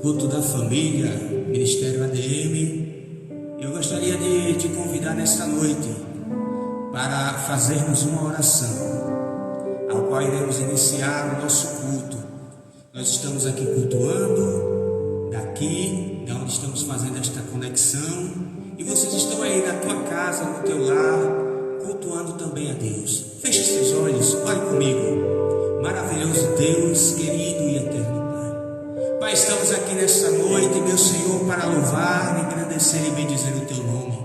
Culto da Família, Ministério ADM. Eu gostaria de te convidar nesta noite para fazermos uma oração, ao qual iremos iniciar o nosso culto. Nós estamos aqui cultuando, daqui, de onde estamos fazendo esta conexão, e vocês estão aí na tua casa, no teu lar, cultuando também a Deus. Feche seus olhos, olhe comigo. Maravilhoso Deus, querido e eterno Pai, estamos aqui nesta noite, meu Senhor, para louvar, engrandecer e bendizer o Teu nome.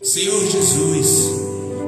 Senhor Jesus,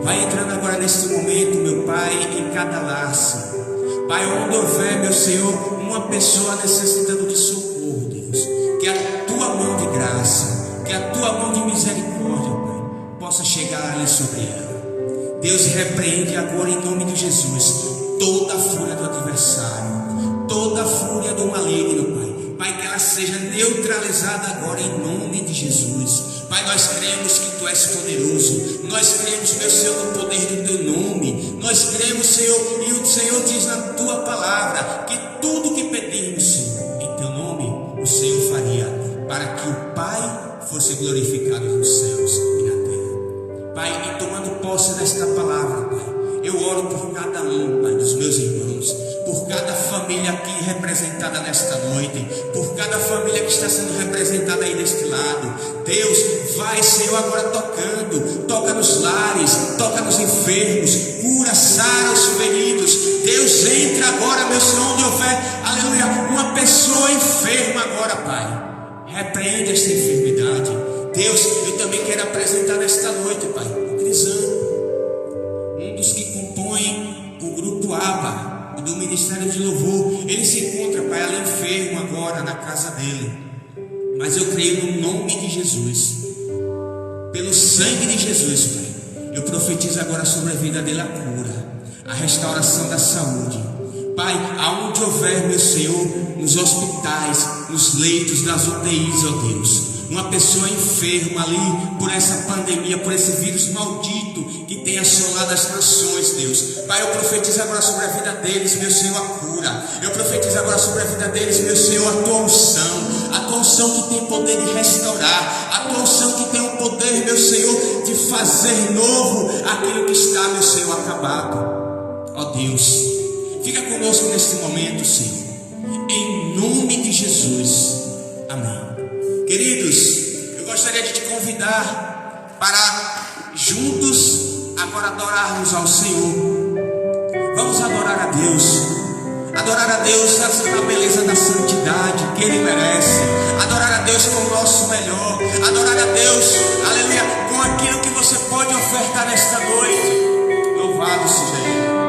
vai entrando agora neste momento, meu Pai, em cada lar, Senhor. Pai, onde houver, meu Senhor, uma pessoa necessitando de socorro, Deus, que a Tua mão de graça, que a Tua mão de misericórdia, Pai, possa chegar ali sobre ela. Deus, repreende agora em nome de Jesus toda a fúria do adversário, toda a fúria do maligno, Pai. Pai, que ela seja neutralizada agora em nome de Jesus. Pai, nós cremos que Tu és poderoso. Nós cremos, meu Senhor, no poder do Teu nome. Nós cremos, Senhor, e o Senhor diz na Tua palavra que tudo que pedirmos, Senhor, em Teu nome, o Senhor faria, para que o Pai fosse glorificado nos céus e na terra. Pai, e tomando posse desta palavra, Pai, eu oro por cada um, Pai, dos meus irmãos, por cada família aqui representada nesta noite, por cada família que está sendo representada aí deste lado. Deus, vai, Senhor, agora tocando, toca nos lares, toca nos enfermos, cura, sara os feridos. Deus, entra agora, meu Senhor, onde houver, aleluia, uma pessoa enferma agora, Pai, repreende esta enfermidade. Deus, eu também quero apresentar nesta noite, Pai, o Crisano, um dos que compõem o grupo ABA do Ministério de Louvor. Ele se encontra, Pai, ali enfermo agora na casa dele, mas eu creio no nome de Jesus, pelo sangue de Jesus, Pai, eu profetizo agora sobre a vida dele a cura, a restauração da saúde. Pai, aonde houver, meu Senhor, nos hospitais, nos leitos, nas UTIs, ó Deus, uma pessoa enferma ali por essa pandemia, por esse vírus maldito que tem assolado as nações, Deus. Pai, eu profetizo agora sobre a vida deles, meu Senhor, a cura. Eu profetizo agora sobre a vida deles, meu Senhor, a Tua unção que tem poder de restaurar, a Tua unção que tem o poder, meu Senhor, de fazer novo aquilo que está, meu Senhor, acabado. Ó Deus, fica conosco neste momento, Senhor, em nome de Jesus, amém. Queridos, eu gostaria de te convidar para juntos agora adorarmos ao Senhor. Vamos adorar a Deus na beleza da santidade que Ele merece, adorar a Deus com o nosso melhor, adorar a Deus, aleluia, com aquilo que você pode ofertar nesta noite. Louvado seja Ele.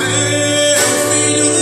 Meu filho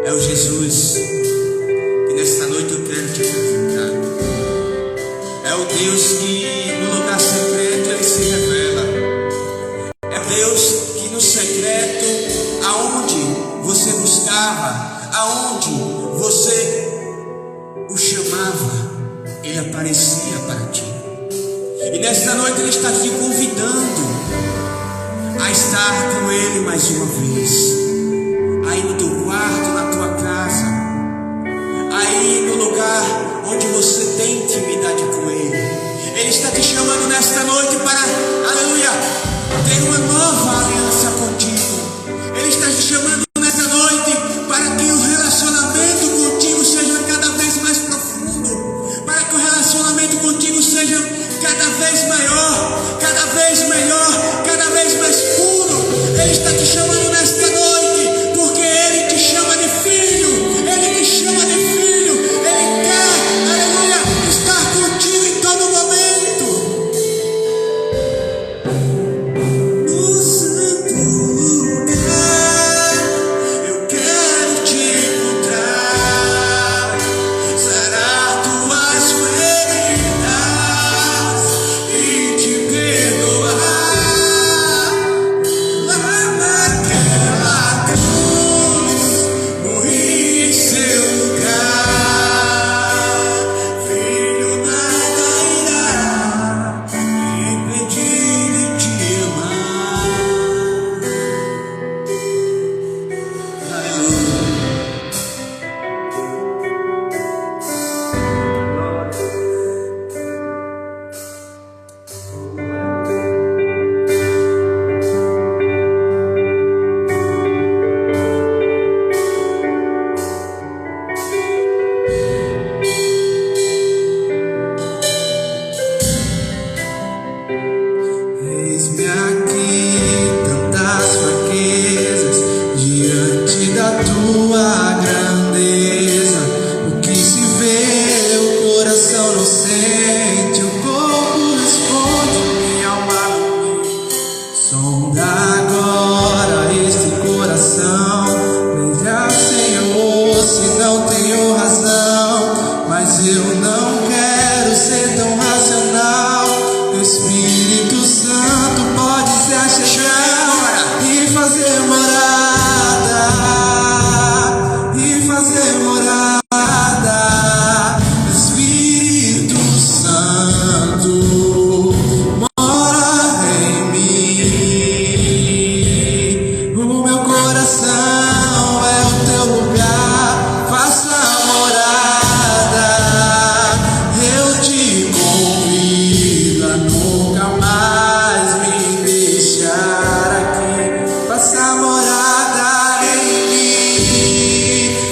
É o Jesus que nesta noite eu quero te apresentar. É o Deus que no lugar secreto Ele se revela. É Deus que no secreto, aonde você buscava, aonde você o chamava, Ele aparecia para ti. E nesta noite Ele está te convidando a estar com Ele mais uma vez. Aí no teu quarto, na tua casa, aí no lugar onde você tem intimidade com Ele. Ele está te chamando nesta noite para, aleluia, ter uma nova aliança contigo. Ele está te chamando nesta noite para que o relacionamento contigo seja cada vez mais profundo, para que o relacionamento contigo seja cada vez maior, cada vez melhor, cada vez mais puro. Ele está te chamando nesta noite.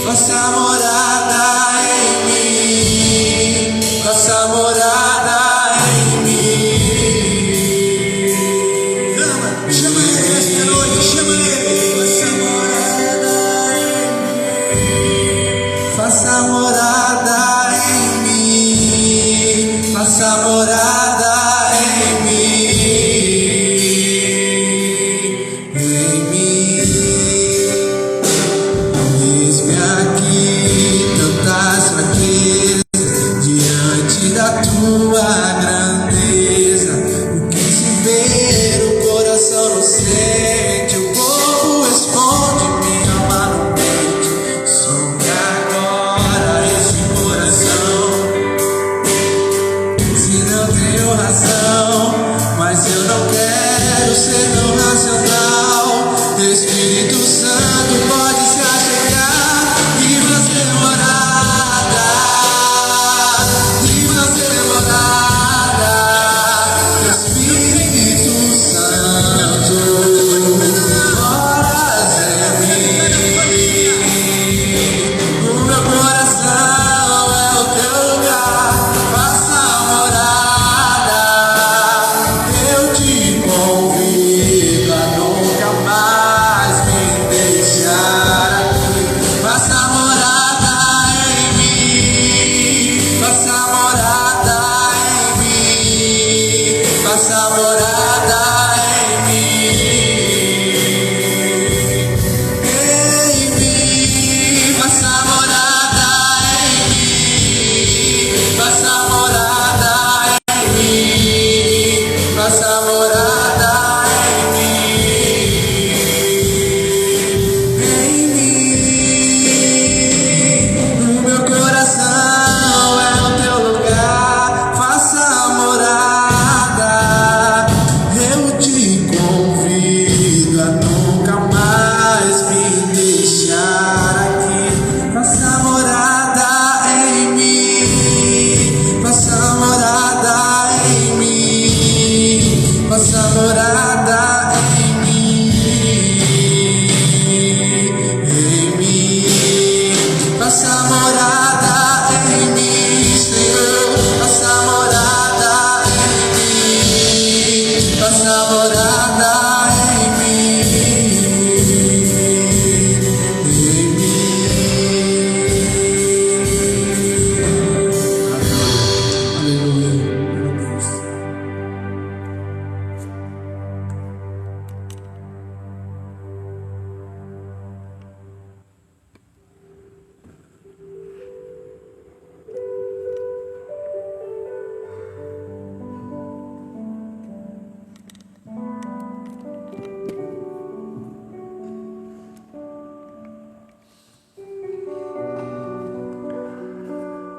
faça morada em mim, faça morada em mim. Chama ele esta noite, chama ele. Faça morada em mim, faça morada em mim. Eis-me aqui, tantas fraquezas, diante da tua grandeza. O que se vê, o coração não sente, o corpo esconde, minha alma não mente. Sonhe agora esse coração. Se não tenho razão, mas eu não quero ser tão racional. Espírito Santo pode se achegar e fazer morada, e fazer morada. Espírito Santo, moras em mim. O meu coração é o teu lugar, faça morada. Eu te convido a nunca mais me deixar aqui. Faça morada em mim, faça morada em mim, faça morada em mim. Em mim, faça morada em mim, faça morada em mim, faça morada em mim. O meu coração é o teu lugar, faça morada. Eu te convido a nunca mais me deixar aqui. Faça morada em mim, faça morada em mim, faça morada em mim, faça morada em mim, Senhor, faça morada em mim, faça morada em mim, Aleluia, meu Deus.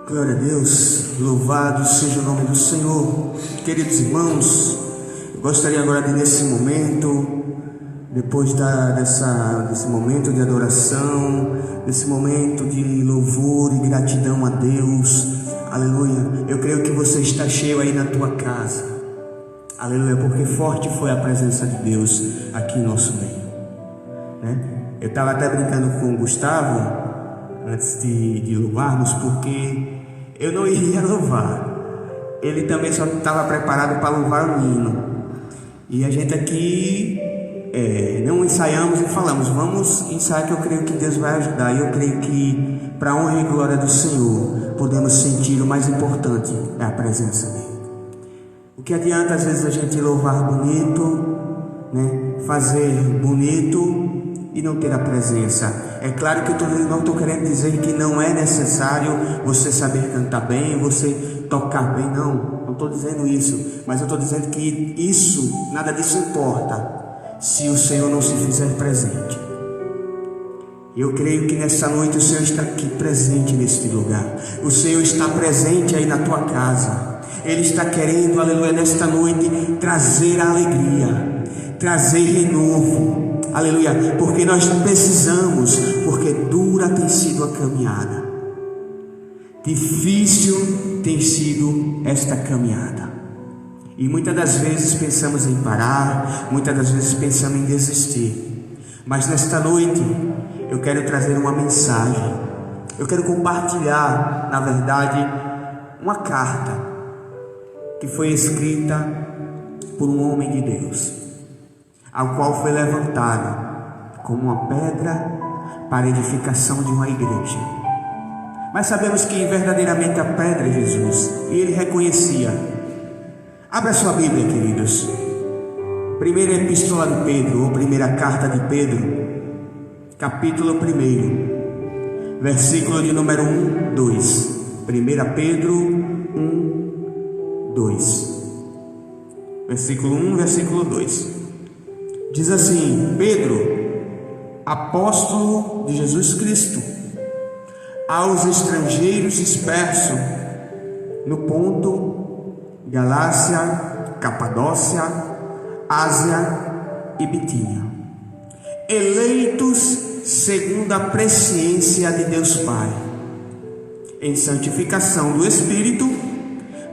Glória a Deus, louvado seja o nome do Senhor. Queridos irmãos, eu gostaria agora de, nesse momento, depois desse momento de adoração, desse momento de louvor e gratidão a Deus, aleluia, eu creio que você está cheio aí na tua casa, aleluia, porque forte foi a presença de Deus aqui em nosso meio, né? Eu estava até brincando com o Gustavo antes de louvarmos, porque eu não iria louvar, ele também só estava preparado para louvar o hino, e a gente aqui não ensaiamos e falamos, vamos ensaiar, que eu creio que Deus vai ajudar, e eu creio que para a honra e glória do Senhor podemos sentir o mais importante é a presença dele. O que adianta às vezes a gente louvar bonito, né, fazer bonito e não ter a presença? É claro que eu não estou querendo dizer que não é necessário você saber cantar bem, você tocar bem, não estou dizendo isso, mas eu estou dizendo que isso, nada disso importa se o Senhor não se fizer presente. Eu creio que nessa noite o Senhor está aqui presente neste lugar, o Senhor está presente aí na tua casa, Ele está querendo, aleluia, nesta noite trazer a alegria, trazer renovo, aleluia, porque nós precisamos, porque dura tem sido a caminhada, difícil tem sido esta caminhada, e muitas das vezes pensamos em parar, muitas das vezes pensamos em desistir, mas nesta noite eu quero trazer uma mensagem. Eu quero compartilhar, na verdade, uma carta que foi escrita por um homem de Deus, ao qual foi levantado como uma pedra para a edificação de uma igreja. Mas sabemos que verdadeiramente a pedra é Jesus, e ele reconhecia. Abra sua Bíblia, queridos. Primeira Epístola de Pedro, ou Primeira Carta de Pedro, capítulo 1, versículo de número 1, 2. 1 Pedro 1, 2. Versículo 1, versículo 2. Diz assim: Pedro, apóstolo de Jesus Cristo, aos estrangeiros dispersos no Ponto, Galácia, Capadócia, Ásia e Bitínia, eleitos segundo a presciência de Deus Pai, em santificação do Espírito,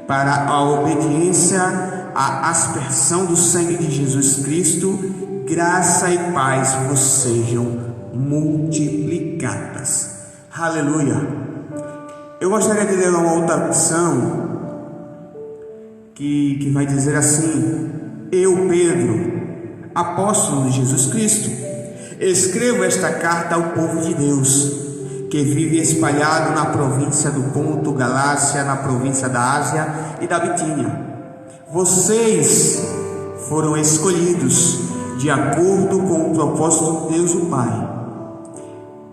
para a obediência à aspersão do sangue de Jesus Cristo, graça e paz vos sejam multiplicadas. Aleluia. Eu gostaria de ler uma outra versão que vai dizer assim: eu, Pedro, apóstolo de Jesus Cristo, escrevo esta carta ao povo de Deus, que vive espalhado na província do Ponto, Galácia, na província da Ásia e da Bitínia. Vocês foram escolhidos de acordo com o propósito de Deus o Pai,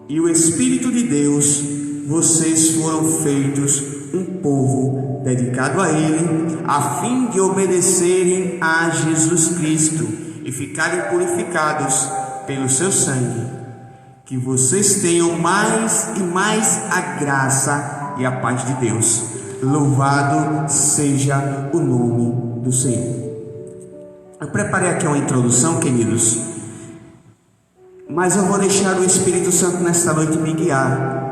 e o Espírito de Deus. Vocês foram feitos um povo dedicado a Ele, a fim de obedecerem a Jesus Cristo e ficarem purificados pelo seu sangue. Que vocês tenham mais e mais a graça e a paz de Deus. Louvado seja o nome do Senhor. Eu preparei aqui uma introdução, queridos, mas eu vou deixar o Espírito Santo nesta noite me guiar.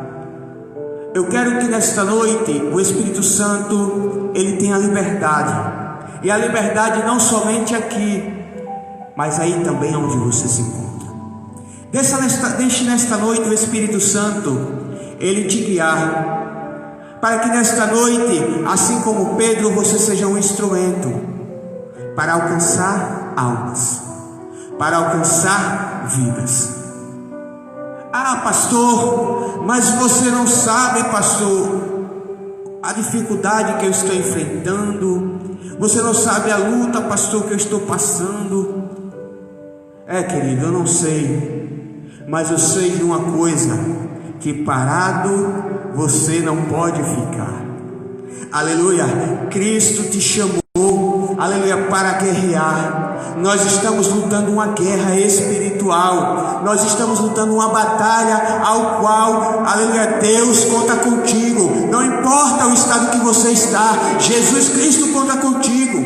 Eu quero que nesta noite o Espírito Santo, ele tenha liberdade, e a liberdade não somente aqui, mas aí também onde você se encontra. Deixe nesta noite o Espírito Santo, ele te guiar, para que nesta noite, assim como Pedro, você seja um instrumento para alcançar almas, para alcançar vidas. Ah, pastor, mas você não sabe, pastor, a dificuldade que eu estou enfrentando. Você não sabe a luta, pastor, que eu estou passando. Querido, eu não sei, mas eu sei de uma coisa: que parado você não pode ficar. Aleluia. Cristo te chamou, aleluia, para guerrear. Nós estamos lutando uma guerra espiritual. Nós estamos lutando uma batalha ao qual, aleluia, Deus conta contigo. Não importa o estado que você está, Jesus Cristo conta contigo.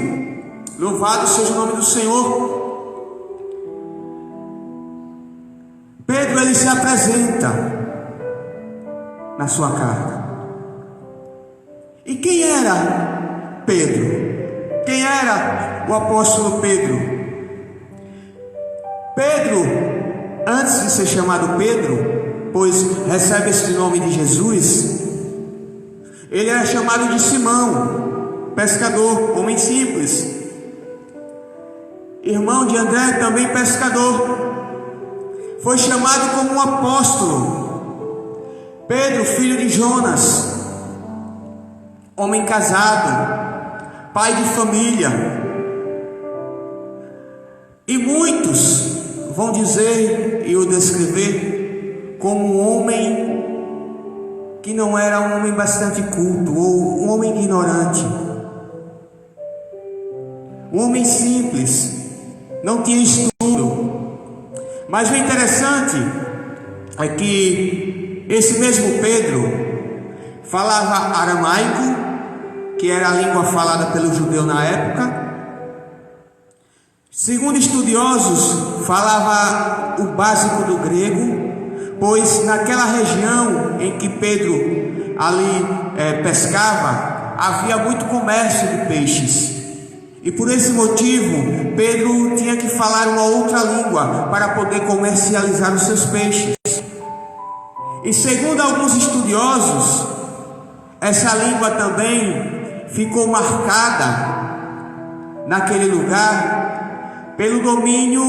Louvado seja o nome do Senhor. Pedro, ele se apresenta na sua carta. E quem era Pedro? Quem era o apóstolo Pedro? Pedro, antes de ser chamado Pedro, pois recebe este nome de Jesus, ele era chamado de Simão, pescador, homem simples, irmão de André, também pescador. Foi chamado como um apóstolo. Pedro, filho de Jonas, homem casado, pai de família. E muitos vão dizer e o descrever como um homem que não era um homem bastante culto, ou um homem ignorante, um homem simples, não tinha estudo. Mas o interessante é que esse mesmo Pedro falava aramaico, que era a língua falada pelo judeu na época. Segundo estudiosos, falava o básico do grego, pois naquela região em que Pedro ali pescava, havia muito comércio de peixes. E por esse motivo, Pedro tinha que falar uma outra língua para poder comercializar os seus peixes. E segundo alguns estudiosos, essa língua também ficou marcada naquele lugar pelo domínio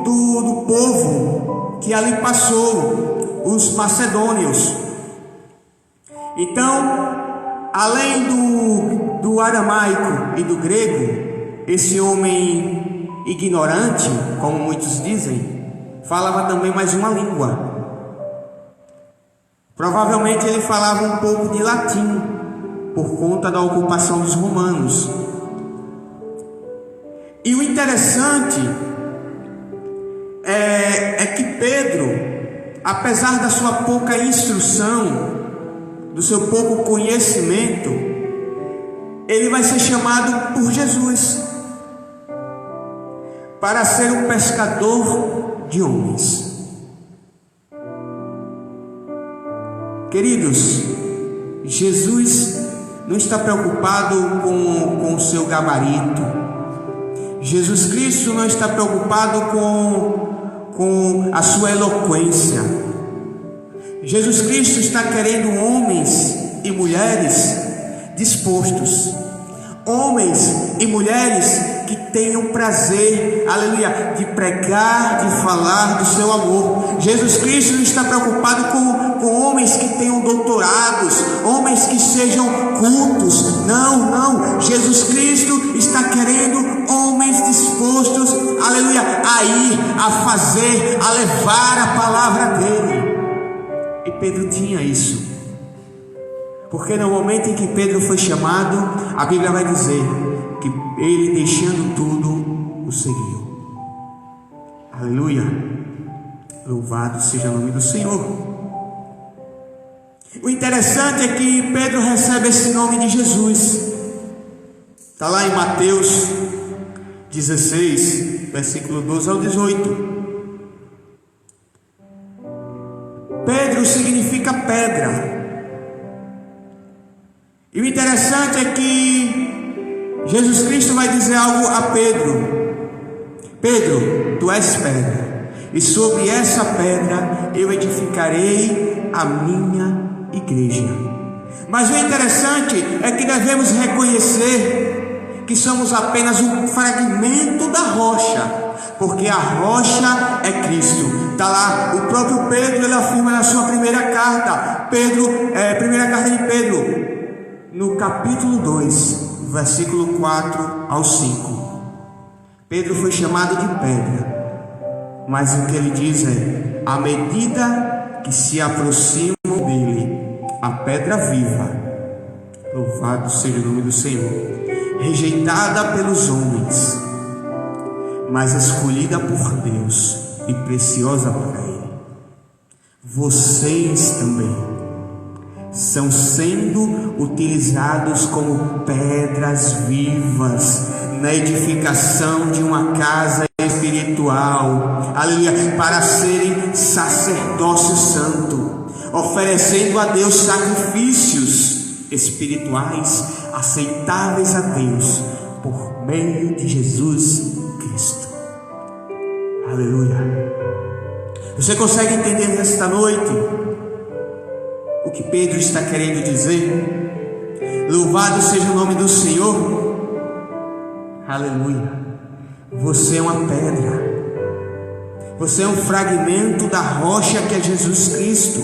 do povo que ali passou, os macedônios. Então, além do aramaico e do grego, esse homem ignorante, como muitos dizem, falava também mais uma língua. Provavelmente ele falava um pouco de latim, por conta da ocupação dos romanos. E o interessante é que Pedro, apesar da sua pouca instrução, do seu pouco conhecimento, ele vai ser chamado por Jesus para ser um pescador de homens. Queridos, Jesus não está preocupado com o seu gabarito. Jesus Cristo não está preocupado com a sua eloquência. Jesus Cristo está querendo homens e mulheres dispostos, homens e mulheres que tenham prazer, aleluia, de pregar, de falar do seu amor. Jesus Cristo não está preocupado com homens que tenham doutorados, homens que sejam cultos. Não. Jesus Cristo está querendo homens dispostos, aleluia, a ir, a fazer, a levar a palavra dele. E Pedro tinha isso, porque no momento em que Pedro foi chamado, a Bíblia vai dizer que ele, deixando tudo, o seguiu. Aleluia, louvado seja o nome do Senhor. O interessante é que Pedro recebe esse nome de Jesus. Está lá em Mateus 16, versículo 12 ao 18. Pedro significa pedra. E o interessante é que Jesus Cristo vai dizer algo a Pedro: Pedro, tu és pedra, e sobre essa pedra eu edificarei a minha igreja. Mas o interessante é que devemos reconhecer que somos apenas um fragmento da rocha, porque a rocha é Cristo. Está lá, o próprio Pedro, ele afirma na sua primeira carta, primeira carta de Pedro, no capítulo 2, versículo 4 ao 5. Pedro foi chamado de pedra, mas o que ele diz é: à medida que se aproximam dele, a pedra viva, louvado seja o nome do Senhor, rejeitada pelos homens, mas escolhida por Deus e preciosa para Ele, vocês também estão sendo utilizados como pedras vivas na edificação de uma casa espiritual, aleluia, para serem sacerdócio santo, oferecendo a Deus sacrifícios espirituais aceitáveis a Deus por meio de Jesus Cristo. Aleluia. Você consegue entender nesta noite o que Pedro está querendo dizer? Louvado seja o nome do Senhor. Aleluia. Você é uma pedra, você é um fragmento da rocha que é Jesus Cristo.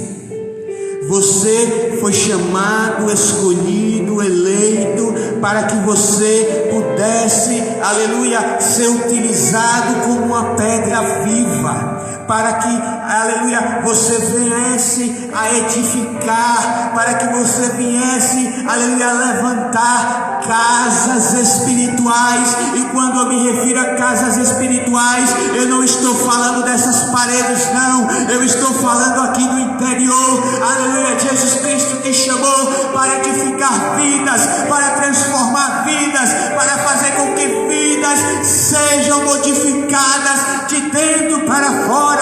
Você foi chamado, escolhido, eleito para que você pudesse, aleluia, ser utilizado como uma pedra viva, para que, aleluia, você viesse a edificar, para que você viesse, aleluia, a levantar casas espirituais. E quando eu me refiro a casas espirituais, eu não estou falando dessas paredes, não, eu estou falando aqui do interior. Aleluia, Jesus Cristo te chamou para edificar vidas, para transformar vidas, para fazer com que vidas sejam modificadas de dentro para fora.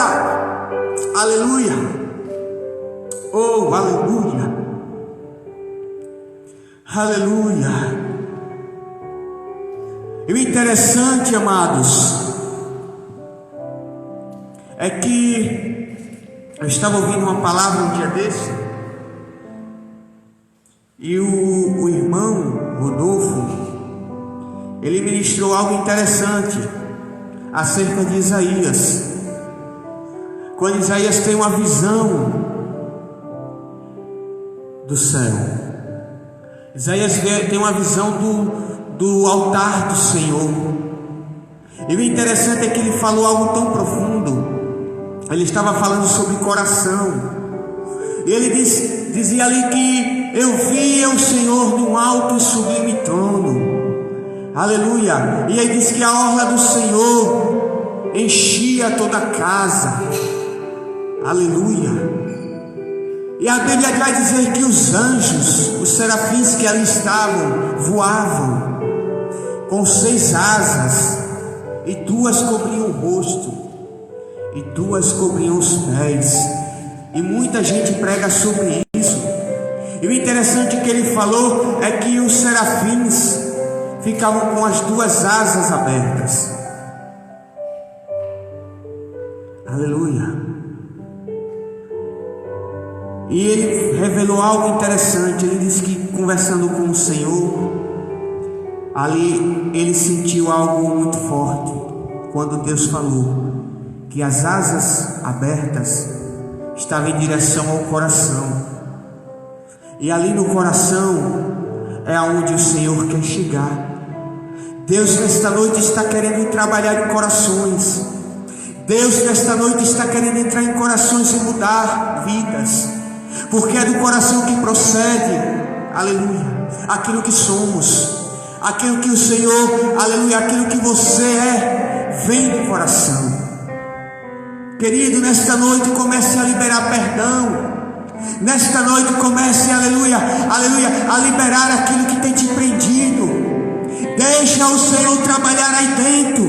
Aleluia. Oh, aleluia. Aleluia. E o interessante, amados, é que Eu estava ouvindo uma palavra um dia desse, e o irmão Rodolfo, ele ministrou algo interessante acerca de Isaías. Quando Isaías tem uma visão do céu, Isaías tem uma visão do altar do Senhor. E o interessante é que ele falou algo tão profundo. Ele estava falando sobre coração. E ele dizia ali que eu via o Senhor num alto e sublime trono. Aleluia. E ele disse que a orla do Senhor enchia toda a casa. Aleluia. E a Bíblia vai dizer que os anjos, os serafins que ali estavam, voavam com 6 asas, e 2 cobriam o rosto, e 2 cobriam os pés. E muita gente prega sobre isso. E o interessante que ele falou é que os serafins ficavam com as 2 asas abertas. Aleluia. E ele revelou algo interessante. Ele disse que conversando com o Senhor, ali ele sentiu algo muito forte, quando Deus falou que as asas abertas estavam em direção ao coração. E ali no coração é aonde o Senhor quer chegar. Deus nesta noite está querendo trabalhar em corações. Deus nesta noite está querendo entrar em corações e mudar vidas, porque é do coração que procede, aleluia, aquilo que somos, aquilo que o Senhor, aleluia, aquilo que você é, vem do coração. Querido, nesta noite comece a liberar perdão. Nesta noite comece, aleluia, aleluia, a liberar aquilo que tem te prendido. Deixa o Senhor trabalhar aí dentro.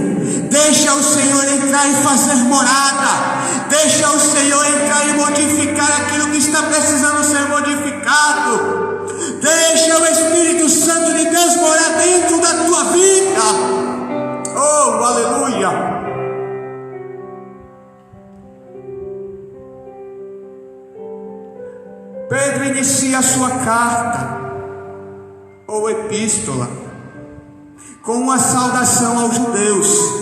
Deixa o Senhor entrar e fazer morada. Deixa o Senhor entrar e modificar aquilo que está precisando ser modificado. Deixa o Espírito Santo de Deus morar dentro da tua vida. Oh, aleluia. Pedro inicia a sua carta ou epístola com uma saudação aos judeus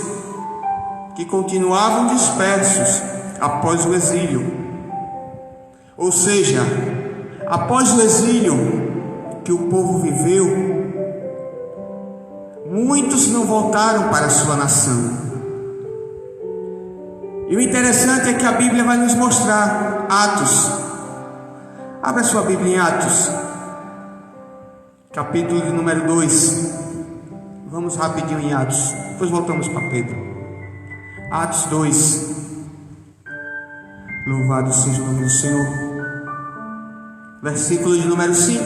que continuavam dispersos após o exílio. Ou seja, após o exílio que o povo viveu, muitos não voltaram para a sua nação. E o interessante é que a Bíblia vai nos mostrar Atos. Abra sua Bíblia em Atos, capítulo de número 2. Vamos rapidinho em Atos, depois voltamos para Pedro. Atos 2. Louvado seja o nome do Senhor. Versículo de número 5.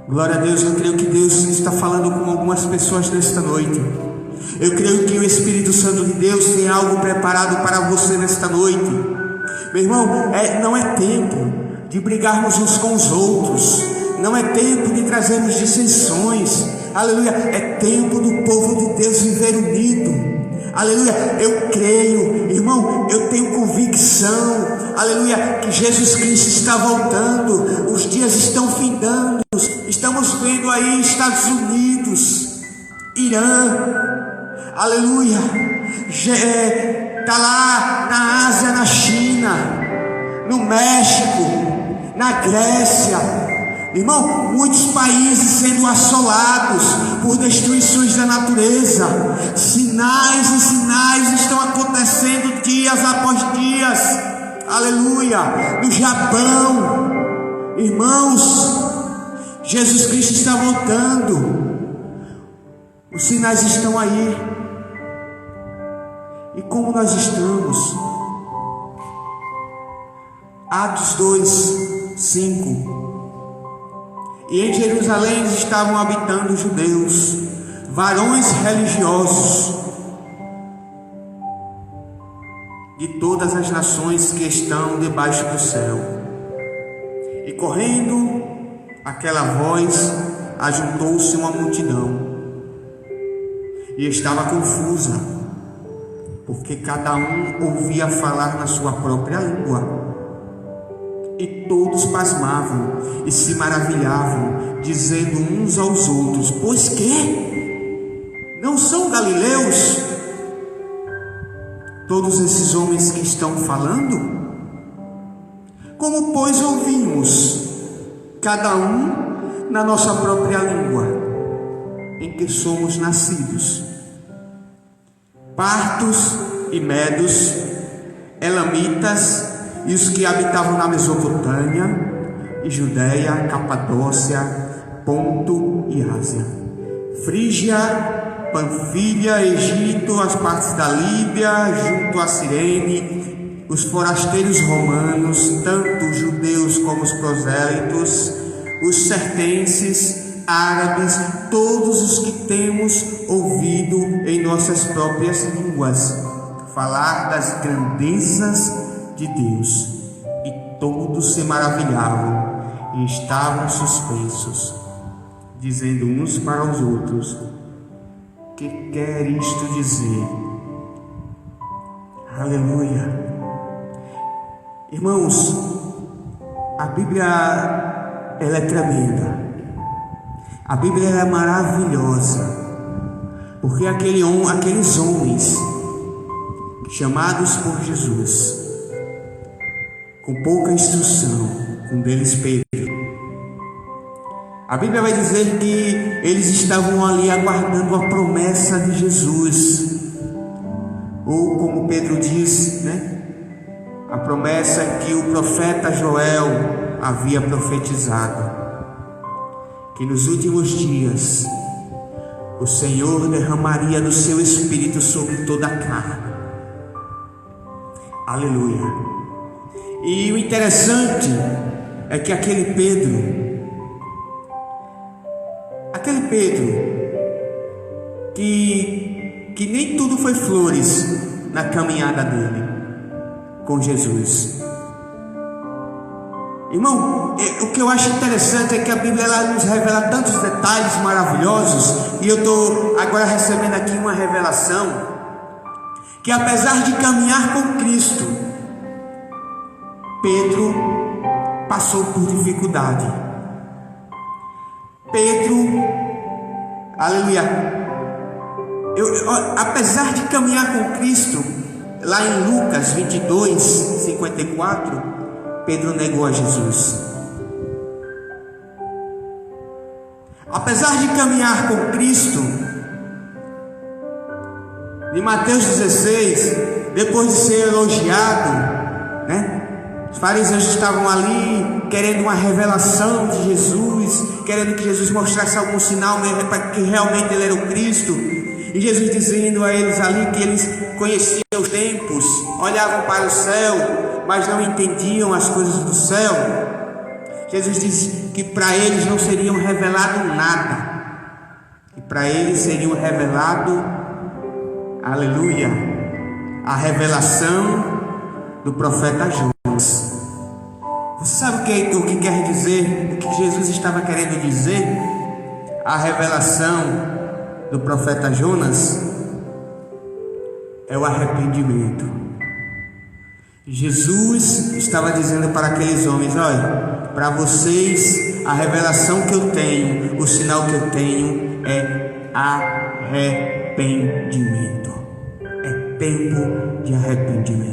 Glória a Deus. Eu creio que Deus está falando com algumas pessoas nesta noite. Eu creio que o Espírito Santo de Deus tem algo preparado para você nesta noite. Meu irmão, não é tempo de brigarmos uns com os outros. Não é tempo de trazermos dissensões. Aleluia. É tempo do povo de Deus viver unido. Aleluia. Eu creio, irmão, eu tenho convicção, aleluia, que Jesus Cristo está voltando. Os dias estão findando. Estamos vendo aí Estados Unidos, Irã, aleluia, está lá na Ásia, na China, no México, na Grécia. Irmão, muitos países sendo assolados por destruições da natureza. Sinais e sinais estão acontecendo dias após dias. Aleluia. No Japão, irmãos, Jesus Cristo está voltando. Os sinais estão aí. E como nós estamos? Atos 2, 5. E em Jerusalém estavam habitando judeus, varões religiosos de todas as nações que estão debaixo do céu. E correndo aquela voz, ajuntou-se uma multidão, e estava confusa, porque cada um ouvia falar na sua própria língua. E todos pasmavam e se maravilhavam, dizendo uns aos outros: pois que? Não são galileus todos esses homens que estão falando? Como, pois, ouvimos, cada um na nossa própria língua, em que somos nascidos? Partos e medos, elamitas e os que habitavam na Mesopotâmia e Judéia, Capadócia, Ponto e Ásia, Frígia, Panfilha, Egito, as partes da Líbia, junto a Cirene, os forasteiros romanos, tanto os judeus como os prosélitos, os sertenses, árabes, todos os que temos ouvido em nossas próprias línguas falar das grandezas de Deus. E todos se maravilhavam e estavam suspensos, dizendo uns para os outros: que quer isto dizer? Aleluia. Irmãos, a Bíblia, ela é tremenda. A Bíblia é maravilhosa, porque aqueles homens chamados por Jesus, com pouca instrução, um deles Pedro, a Bíblia vai dizer que eles estavam ali aguardando a promessa de Jesus, ou como Pedro diz, a promessa que o profeta Joel havia profetizado, que nos últimos dias o Senhor derramaria do seu Espírito sobre toda a carne. Aleluia. E o interessante é que aquele Pedro que nem tudo foi flores na caminhada dele com Jesus. Irmão, o que eu acho interessante é que a Bíblia ela nos revela tantos detalhes maravilhosos, e eu estou agora recebendo aqui uma revelação, que apesar de caminhar com Cristo, Pedro passou por dificuldade. Pedro, aleluia, apesar de caminhar com Cristo, lá em Lucas 22, 54, Pedro negou a Jesus. Apesar de caminhar com Cristo, em Mateus 16, depois de ser elogiado, os fariseus estavam ali querendo uma revelação de Jesus, querendo que Jesus mostrasse algum sinal para que realmente ele era o Cristo. E Jesus dizendo a eles ali que eles conheciam os tempos, olhavam para o céu, mas não entendiam as coisas do céu. Jesus disse que para eles não seriam revelado nada, e para eles seriam revelado, aleluia, a revelação do profeta Jonas. Você sabe o que quer dizer, o que Jesus estava querendo dizer? A revelação do profeta Jonas é o arrependimento. Jesus estava dizendo para aqueles homens: olha, para vocês a revelação que eu tenho, o sinal que eu tenho é arrependimento. É tempo de arrependimento.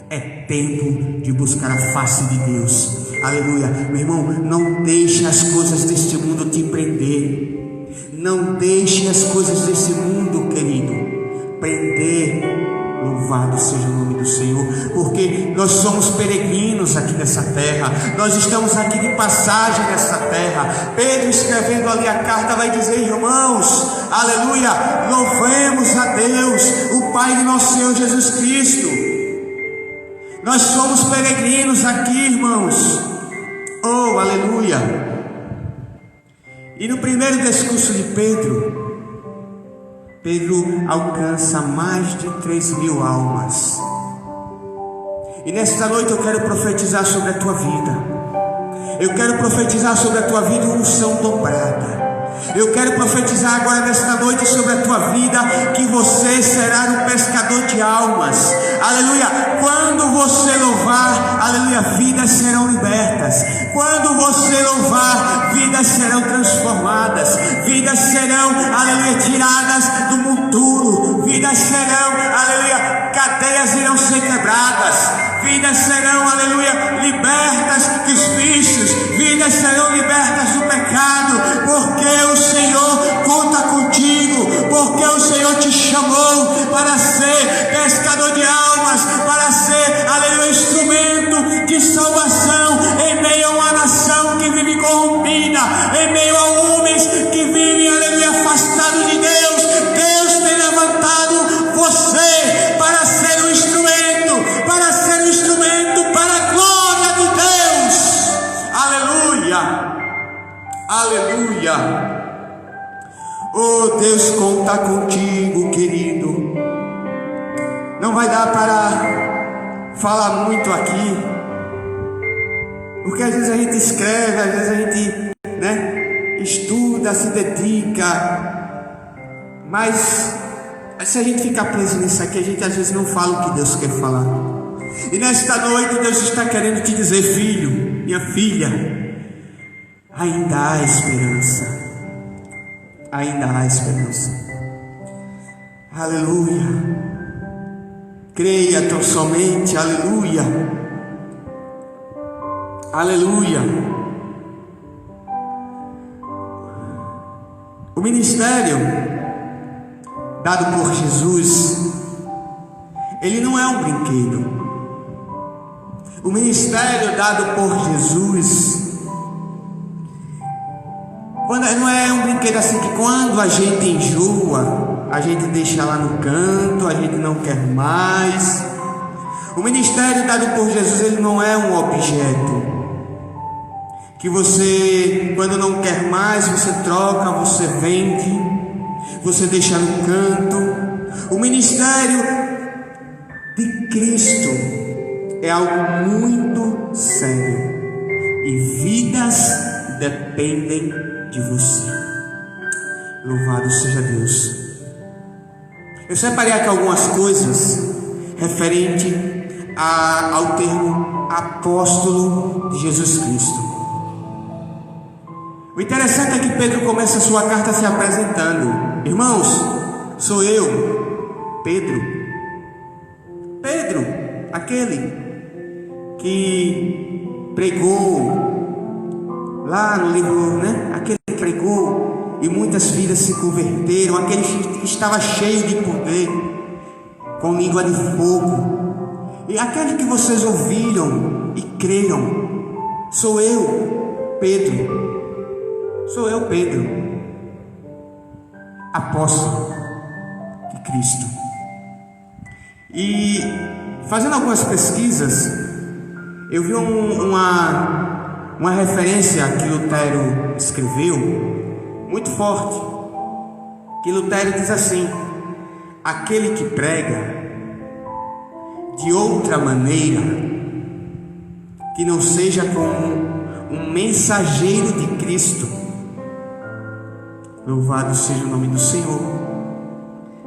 É tempo de buscar a face de Deus. Aleluia. Meu irmão, não deixe as coisas deste mundo te prender. Não deixe as coisas desse mundo, querido, prender. Louvado seja o nome do Senhor, porque nós somos peregrinos aqui nessa terra, nós estamos aqui de passagem nessa terra. Pedro, escrevendo ali a carta, vai dizer: irmãos, aleluia, louvemos a Deus, o Pai de nosso Senhor Jesus Cristo. Nós somos peregrinos aqui, irmãos. Oh, aleluia. E no primeiro discurso de Pedro alcança mais de 3.000 almas. E nesta noite eu quero profetizar sobre a tua vida. Eu quero profetizar sobre a tua vida unção dobrada. Eu quero profetizar agora nesta noite sobre a tua vida, que você será um pescador de almas. Aleluia. Quando você louvar, aleluia, vidas serão libertas. Quando você louvar, vidas serão transformadas. Vidas serão, aleluia, tiradas do monturo. Vidas serão, aleluia, cadeias irão ser quebradas. Vidas serão, aleluia, libertas dos vícios. Vidas serão libertas do pecado, porque o Senhor conta contigo, porque o Senhor te chamou para ser pescador de almas, para ser, aleluia, instrumento de salvação em meio a uma nação que vive corrompida, em meio a homens que vivem, aleluia, afastados de Deus. Deus tem levantado você para ser um instrumento, para ser um instrumento para a glória de Deus. Aleluia. Aleluia. Oh, Deus conta contigo, querido. Não vai dar para falar muito aqui, porque às vezes a gente escreve, às vezes a gente, estuda, se dedica, mas se a gente ficar preso nisso aqui, a gente às vezes não fala o que Deus quer falar. E nesta noite Deus está querendo te dizer: filho, minha filha, ainda há esperança. Ainda há esperança. Aleluia. Creia tão somente. Aleluia. Aleluia. O ministério dado por Jesus, ele não é um brinquedo. O ministério dado por Jesus não é um brinquedo assim que quando a gente enjoa, a gente deixa lá no canto, a gente não quer mais. O ministério dado por Jesus, ele não é um objeto que você, quando não quer mais, você troca, você vende, você deixa no canto. O ministério de Cristo é algo muito sério, e vidas dependem de você. Louvado seja Deus. Eu separei aqui algumas coisas referente ao termo apóstolo de Jesus Cristo. O interessante é que Pedro começa a sua carta se apresentando: irmãos, sou eu, Pedro. Pedro, aquele que pregou lá no livro, aquele que pregou e muitas vidas se converteram, aquele que estava cheio de poder, com língua de fogo, e aquele que vocês ouviram e creram. Sou eu, Pedro. Sou eu, Pedro, apóstolo de Cristo. E fazendo algumas pesquisas, eu vi uma referência que Lutero escreveu, muito forte, que Lutero diz assim: aquele que prega de outra maneira, que não seja como um mensageiro de Cristo, louvado seja o nome do Senhor,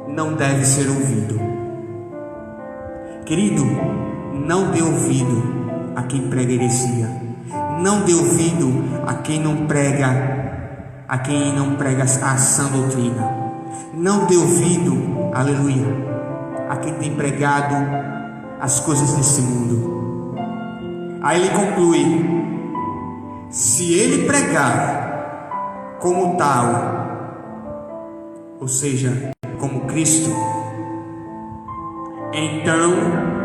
não deve ser ouvido. Querido, não dê ouvido a quem prega heresia. Não dê ouvido a quem não prega, a sã doutrina. Não dê ouvido, aleluia, a quem tem pregado as coisas desse mundo. Aí ele conclui: se ele pregar como tal, ou seja, como Cristo, então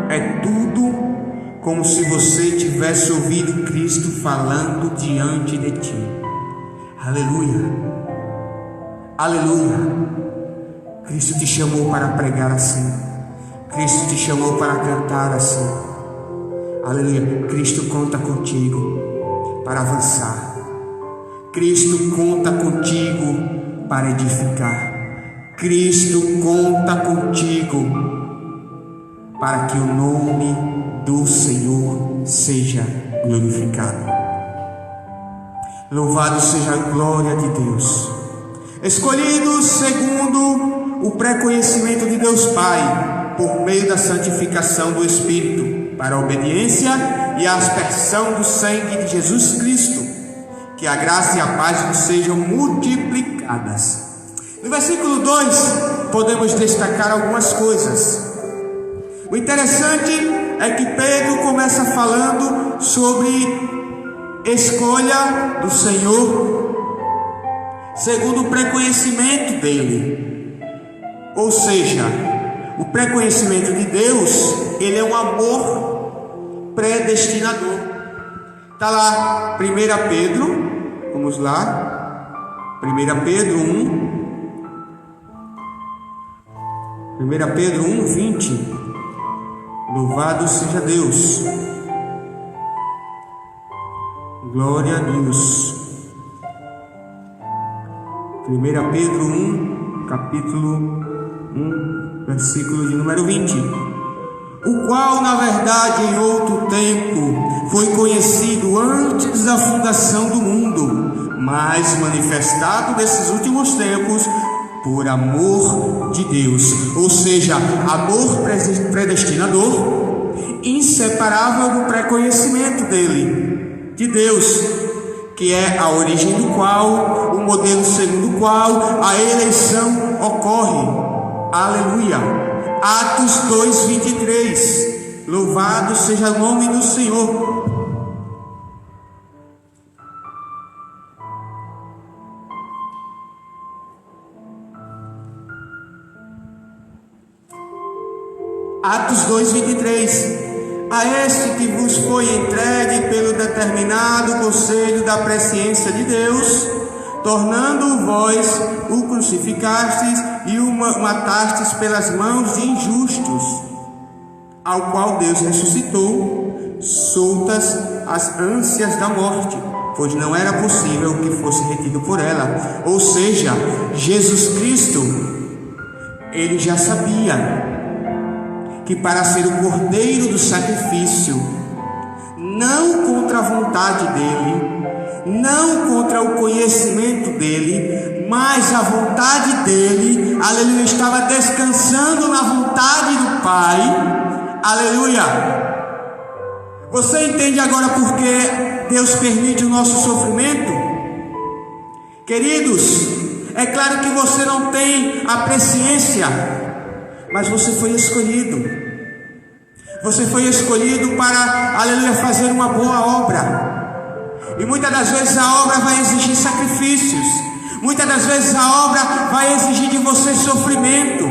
é tudo como se você tivesse ouvido Cristo falando diante de ti. Aleluia, aleluia. Cristo te chamou para pregar assim. Cristo te chamou para cantar assim. Aleluia. Cristo conta contigo para avançar. Cristo conta contigo para edificar. Cristo conta contigo para que o nome do Senhor seja glorificado. Louvado seja a glória de Deus. escolhidos segundo o pré-conhecimento de Deus Pai, por meio da santificação do Espírito, para a obediência e a aspersão do sangue de Jesus Cristo, que a graça e a paz nos sejam multiplicadas. No versículo 2, podemos destacar algumas coisas. O interessante é que Pedro começa falando sobre escolha do Senhor, segundo o pré-conhecimento dele. Ou seja, o pré-conhecimento de Deus, ele é um amor predestinador. Está lá 1 Pedro, vamos lá, 1 Pedro 1, 20. Louvado seja Deus. Glória a Deus. 1 Pedro 1, capítulo 1, versículo de número 20. O qual, na verdade, em outro tempo, foi conhecido antes da fundação do mundo, mas manifestado nesses últimos tempos por amor de Deus, ou seja, amor predestinador, inseparável do pré-conhecimento dele, de Deus, que é a origem do qual, o modelo segundo o qual a eleição ocorre. Aleluia. Atos 2, 23. Louvado seja o nome do Senhor. Atos 2, 23. A este que vos foi entregue pelo determinado conselho da presciência de Deus, tornando vós o crucificastes e o matastes pelas mãos de injustos, ao qual Deus ressuscitou, soltas as ânsias da morte, pois não era possível que fosse retido por ela. Ou seja, Jesus Cristo, ele já sabia que para ser o cordeiro do sacrifício, não contra a vontade dele, não contra o conhecimento dele, mas a vontade dele, aleluia, estava descansando na vontade do Pai, aleluia. Você entende agora por que Deus permite o nosso sofrimento? Queridos, é claro que você não tem a presciência, mas você foi escolhido. Você foi escolhido para, aleluia, fazer uma boa obra. E muitas das vezes a obra vai exigir sacrifícios. Muitas das vezes a obra vai exigir de você sofrimento.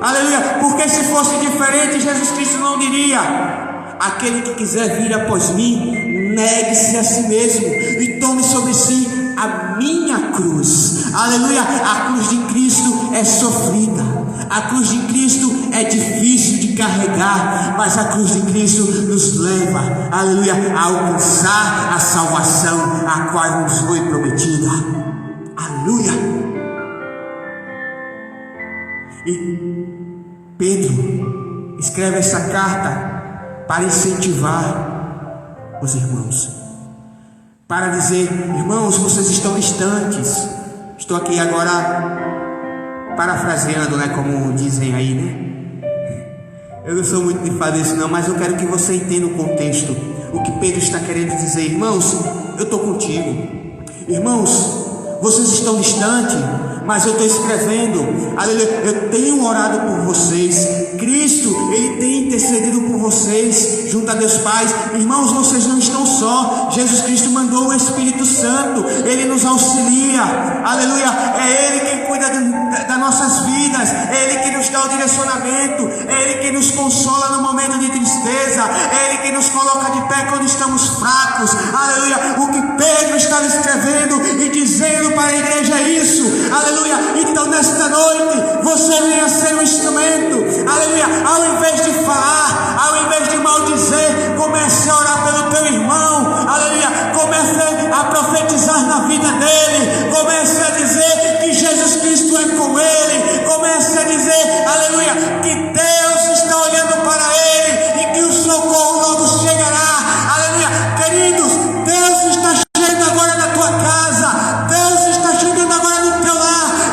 Aleluia, porque se fosse diferente, Jesus Cristo não diria: aquele que quiser vir após mim, negue-se a si mesmo e tome sobre si a minha cruz. Aleluia, a cruz de Cristo é sofrida. A cruz de Cristo é difícil de carregar, mas a cruz de Cristo nos leva, aleluia, a alcançar a salvação a qual nos foi prometida. Aleluia. E Pedro escreve essa carta para incentivar os irmãos, para dizer: irmãos, vocês estão distantes. Estou aqui agora parafraseando, né, como dizem aí, né? Eu não sou muito de fazer isso não, mas eu quero que você entenda o contexto, o que Pedro está querendo dizer. Irmãos, eu estou contigo. Irmãos, vocês estão distantes, mas eu estou escrevendo, aleluia, eu tenho orado por vocês. Cristo, ele tem intercedido por vocês junto a Deus Pai. Irmãos, vocês não estão só. Jesus Cristo mandou o Espírito Santo, ele nos auxilia, aleluia. É ele quem cuida das nossas vidas, é ele que nos dá o direcionamento, é ele que nos consola no momento de tristeza, é ele que nos coloca de pé quando estamos fracos. Aleluia. O que Pedro está escrevendo e dizendo para a igreja é isso, aleluia. Então nesta noite você venha ser um instrumento, aleluia. Ao invés de falar, ao invés de maldizer, comece a orar pelo teu irmão, aleluia. Comece a profetizar na vida dele, comece a dizer que Jesus Cristo é com ele, comece a dizer, aleluia, que Deus está olhando para ele e que o socorro logo chegará, aleluia. Queridos, Deus está chegando agora na tua casa, Deus está chegando agora no teu lar,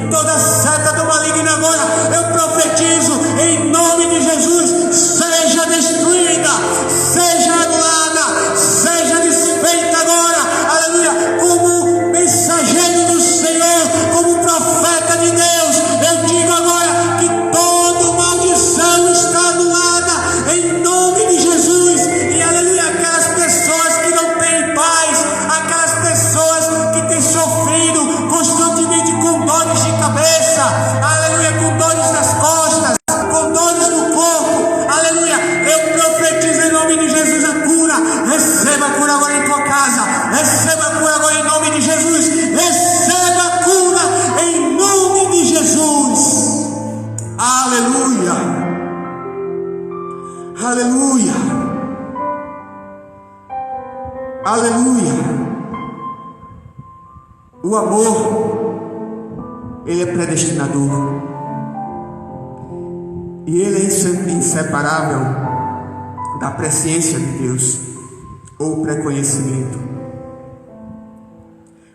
toda seta do maligno agora, eu profetizo em nome de Jesus, seja destruída, seja anulada, seja desfeita agora, aleluia, como mensageiro do Senhor, como profeta de Deus, eu digo agora que toda maldição está anulada em nome de Jesus, e aleluia, aquelas pessoas que não têm paz, aquelas pessoas que têm sofrido constantemente com dores de cabeça, aleluia, com dores nas costas, com dores no corpo, aleluia, eu profetizo em nome de Jesus a cura. Receba a cura agora em tua casa, receba a cura agora em nome de Jesus, receba a cura em nome de Jesus, aleluia, aleluia, aleluia. O amor, ele é predestinador, e ele é inseparável da presciência de Deus, ou preconhecimento,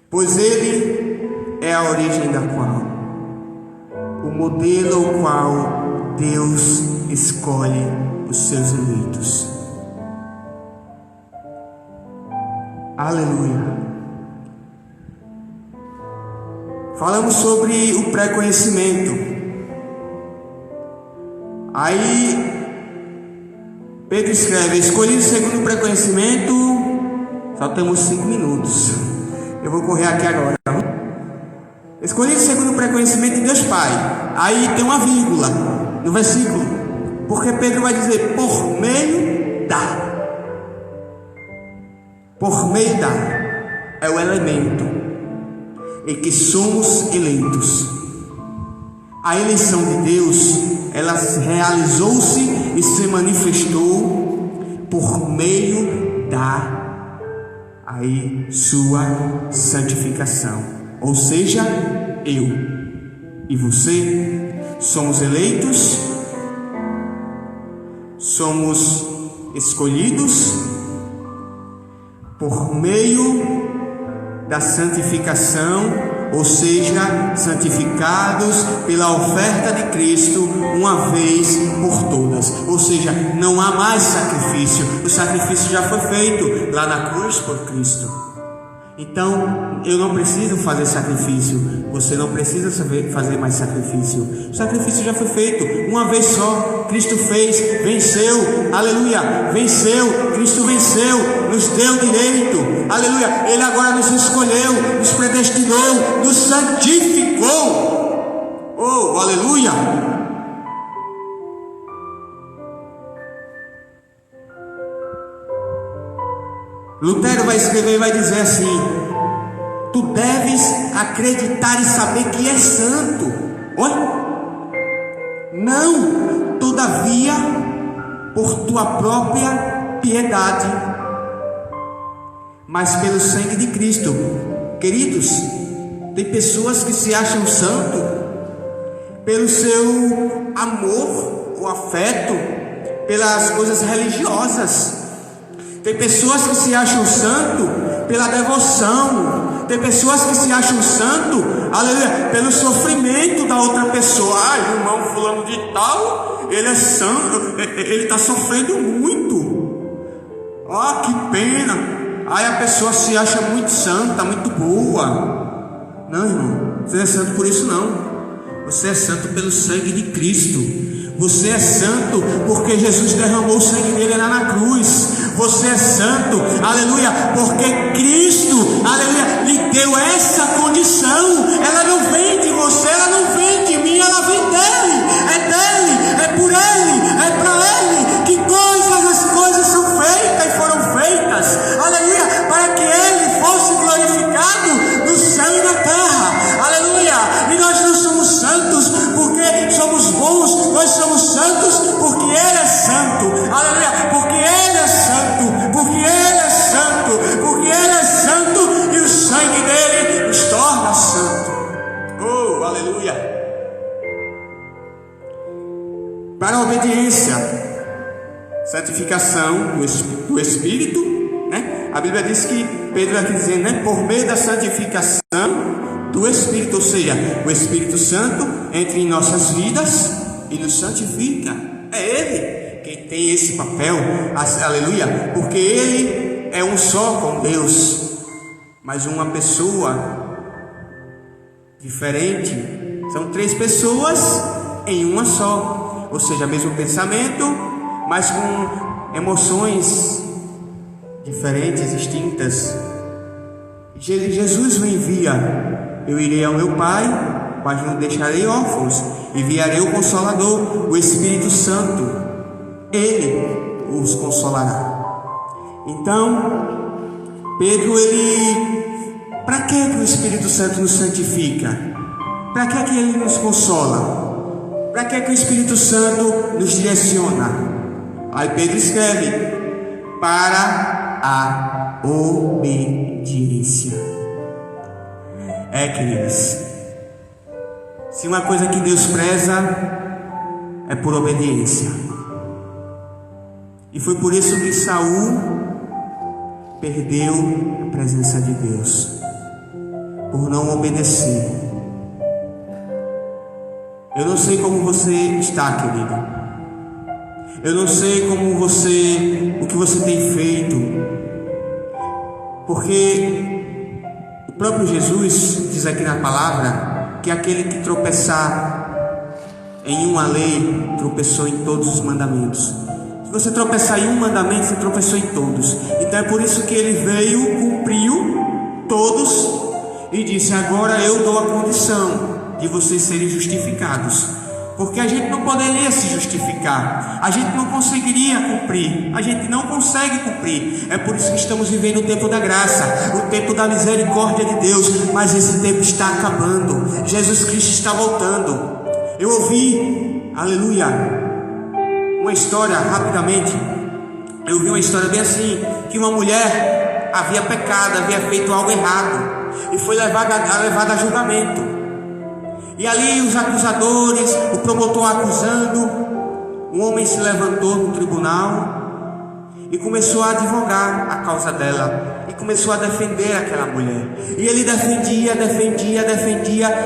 pois ele é a origem da qual, o modelo ao qual Deus escolhe os seus eleitos. Aleluia. Falamos sobre o pré-conhecimento. Aí Pedro escreve: escolhido segundo o pré-conhecimento. Só temos 5 minutos. Eu vou correr aqui agora. Escolhido segundo o pré-conhecimento de Deus Pai. Aí tem uma vírgula no versículo, porque Pedro vai dizer por meio da. Por meio da é o elemento em que somos eleitos. A eleição de Deus, ela realizou-se e se manifestou por meio da sua santificação. Ou seja, eu e você somos eleitos, somos escolhidos por meio da santificação, ou seja, santificados pela oferta de Cristo uma vez por todas. Ou seja, não há mais sacrifício, o sacrifício já foi feito lá na cruz por Cristo. Então eu não preciso fazer sacrifício, você não precisa fazer mais sacrifício. O sacrifício já foi feito uma vez só. Cristo fez, venceu, aleluia, venceu, Cristo venceu, nos deu direito, aleluia. Ele agora nos escolheu, nos predestinou, nos santificou. Oh, aleluia. Lutero vai escrever e vai dizer assim: tu deves acreditar e saber que é santo. Olha, não, todavia, por tua própria piedade, mas pelo sangue de Cristo. Queridos, tem pessoas que se acham santo pelo seu amor, o afeto, pelas coisas religiosas. Tem pessoas que se acham santo pela devoção. Tem pessoas que se acham santo, aleluia, pelo sofrimento da outra pessoa. Ah, irmão fulano de tal, ele é santo, ele está sofrendo muito. Ah, que pena. Aí a pessoa se acha muito santa, muito boa. Não, irmão, você não é santo por isso não. Você é santo pelo sangue de Cristo. Você é santo porque Jesus derramou o sangue dele lá na cruz. Você é santo, aleluia, porque Cristo, aleluia, lhe deu essa condição. Ela não vem de você, ela não vem de mim, ela vem dele, é por ele, é para ele que as coisas são feitas e foram feitas, aleluia, para que ele fosse glorificado no céu e na terra, aleluia. E nós não somos santos porque somos bons, nós somos santos porque ele é santo, aleluia, porque ele é santo, porque ele é santo, porque ele é santo, e o sangue dele nos torna santo. Oh, aleluia. Para a obediência, santificação do Espírito, né? A Bíblia diz que Pedro aqui dizendo, né? Por meio da santificação do Espírito, ou seja, o Espírito Santo entra em nossas vidas e nos santifica. É Ele quem tem esse papel, aleluia, porque Ele é um só com Deus, mas uma pessoa diferente. São três pessoas em uma só, ou seja, mesmo pensamento, mas com emoções diferentes, distintas. Jesus me envia: eu irei ao meu Pai, mas não deixarei órfãos, enviarei o Consolador, o Espírito Santo, Ele os consolará. Então, Pedro, para que o Espírito Santo nos santifica? Para que Ele nos consola? Para que o Espírito Santo nos direciona? Aí Pedro escreve: para a obediência. Queridos, se uma coisa que Deus preza é por obediência. E foi por isso que Saul perdeu a presença de Deus, por não obedecer. Eu não sei como você está, querido. Eu não sei o que você tem feito, porque o próprio Jesus diz aqui na palavra que aquele que tropeçar em uma lei tropeçou em todos os mandamentos. Se você tropeçar em um mandamento, você tropeçou em todos. Então é por isso que ele veio, cumpriu todos e disse: agora eu dou a condição de vocês serem justificados. Porque a gente não poderia se justificar, a gente não conseguiria cumprir, a gente não consegue cumprir. É por isso que estamos vivendo o tempo da graça, o tempo da misericórdia de Deus. Mas esse tempo está acabando, Jesus Cristo está voltando. Eu ouvi, aleluia, uma história rapidamente. Eu ouvi uma história bem assim, que uma mulher havia pecado, havia feito algo errado e foi levada a julgamento. E ali os acusadores, o promotor acusando, um homem se levantou no tribunal e começou a advogar a causa dela, e começou a defender aquela mulher. E ele defendia,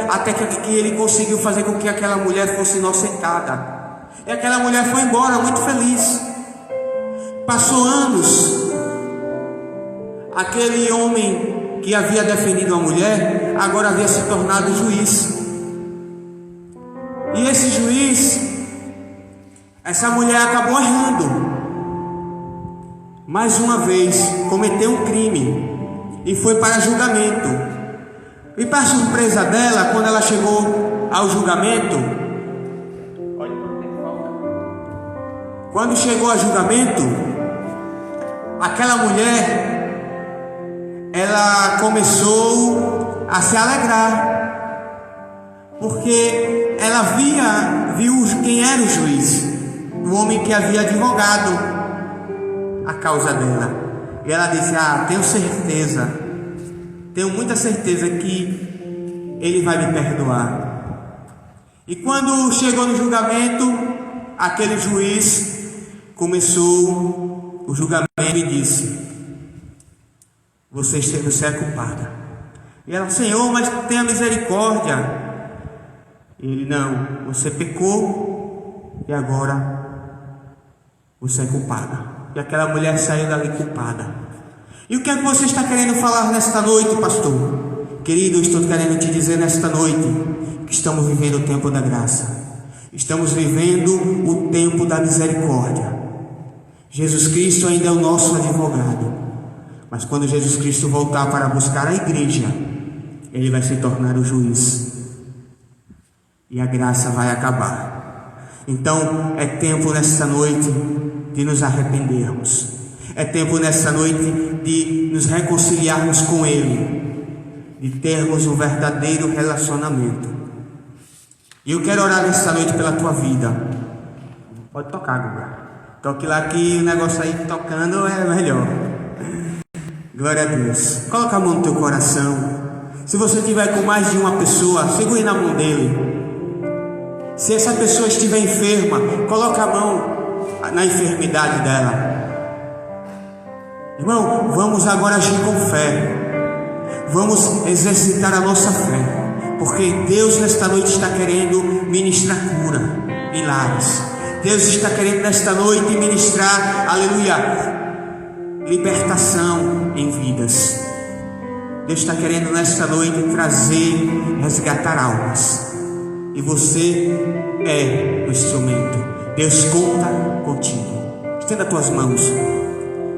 até que ele conseguiu fazer com que aquela mulher fosse inocentada. E aquela mulher foi embora muito feliz. Passou anos, aquele homem que havia defendido a mulher agora havia se tornado juiz. E esse juiz, essa mulher acabou errando. Mais uma vez, cometeu um crime e foi para julgamento. E para surpresa dela, quando ela chegou ao julgamento, quando chegou ao julgamento, aquela mulher, ela começou a se alegrar, porque ela viu quem era o juiz, o homem que havia advogado a causa dela. E ela disse: tenho muita certeza que ele vai me perdoar. E quando chegou no julgamento, aquele juiz começou o julgamento e disse: você é culpada. E ela: Senhor, mas tenha misericórdia. Ele: não, você pecou e agora você é culpada. E aquela mulher saiu dali culpada. E o que é que você está querendo falar nesta noite, pastor? Querido, eu estou querendo te dizer nesta noite que estamos vivendo o tempo da graça, estamos vivendo o tempo da misericórdia. Jesus Cristo ainda é o nosso advogado, mas quando Jesus Cristo voltar para buscar a igreja, Ele vai se tornar o juiz e a graça vai acabar. Então é tempo nesta noite de nos arrependermos, é tempo nesta noite de nos reconciliarmos com Ele, de termos um verdadeiro relacionamento. E eu quero orar nesta noite pela tua vida. Pode tocar, Guga. Toque lá que o negócio aí tocando é melhor. Glória a Deus. Coloca a mão no teu coração. Se você tiver com mais de uma pessoa, segure na mão dele. Se essa pessoa estiver enferma, coloca a mão na enfermidade dela. Irmão, vamos agora agir com fé. Vamos exercitar a nossa fé. porque Deus nesta noite está querendo ministrar cura em lares. Deus está querendo nesta noite ministrar, aleluia, libertação em vidas. Deus está querendo nesta noite trazer, resgatar almas, e você é o instrumento. Deus conta contigo. Estenda as tuas mãos.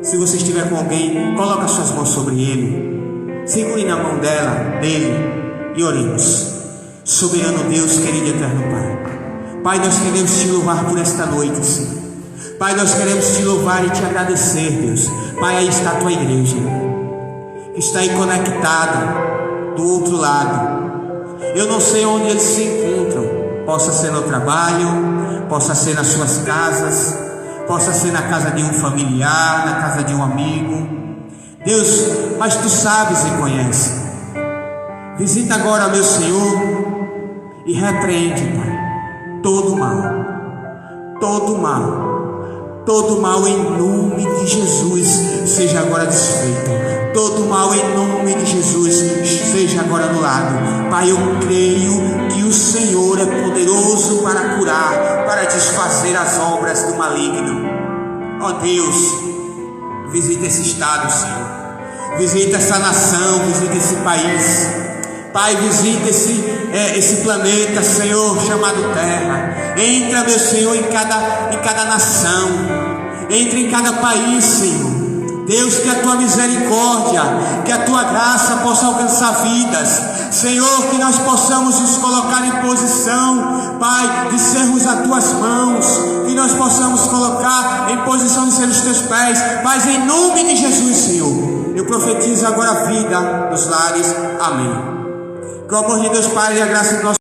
Se você estiver com alguém, coloca as suas mãos sobre ele, segure na mão dele e oremos. Soberano Deus, querido e eterno Pai, Pai, nós queremos te louvar por esta noite, Senhor. Pai, nós queremos te louvar e te agradecer, Deus. Pai, aí está a tua igreja, está aí conectada do outro lado. Eu não sei onde eles se encontram, possa ser no trabalho, possa ser nas suas casas, possa ser na casa de um familiar, na casa de um amigo. Deus, mas tu sabes e conheces. Visita agora, meu Senhor, e repreende, Pai, todo mal, todo mal, todo mal em nome de Jesus seja agora desfeito. Todo mal em nome de Jesus seja agora anulado. Pai, eu creio que o Senhor é poderoso para curar, para desfazer as obras do maligno. Ó Deus, visita esse estado, Senhor. Visita essa nação, visita esse país. Pai, visita esse planeta, Senhor, chamado Terra. Entra, meu Senhor, em cada nação. Entra em cada país, Senhor. Deus, que a tua misericórdia, que a tua graça possa alcançar vidas. Senhor, que nós possamos nos colocar em posição, Pai, de sermos as tuas mãos, que nós possamos colocar em posição de ser os teus pés. Mas em nome de Jesus, Senhor, eu profetizo agora a vida nos lares. Amém. Que o amor de Deus Pai e a graça do nosso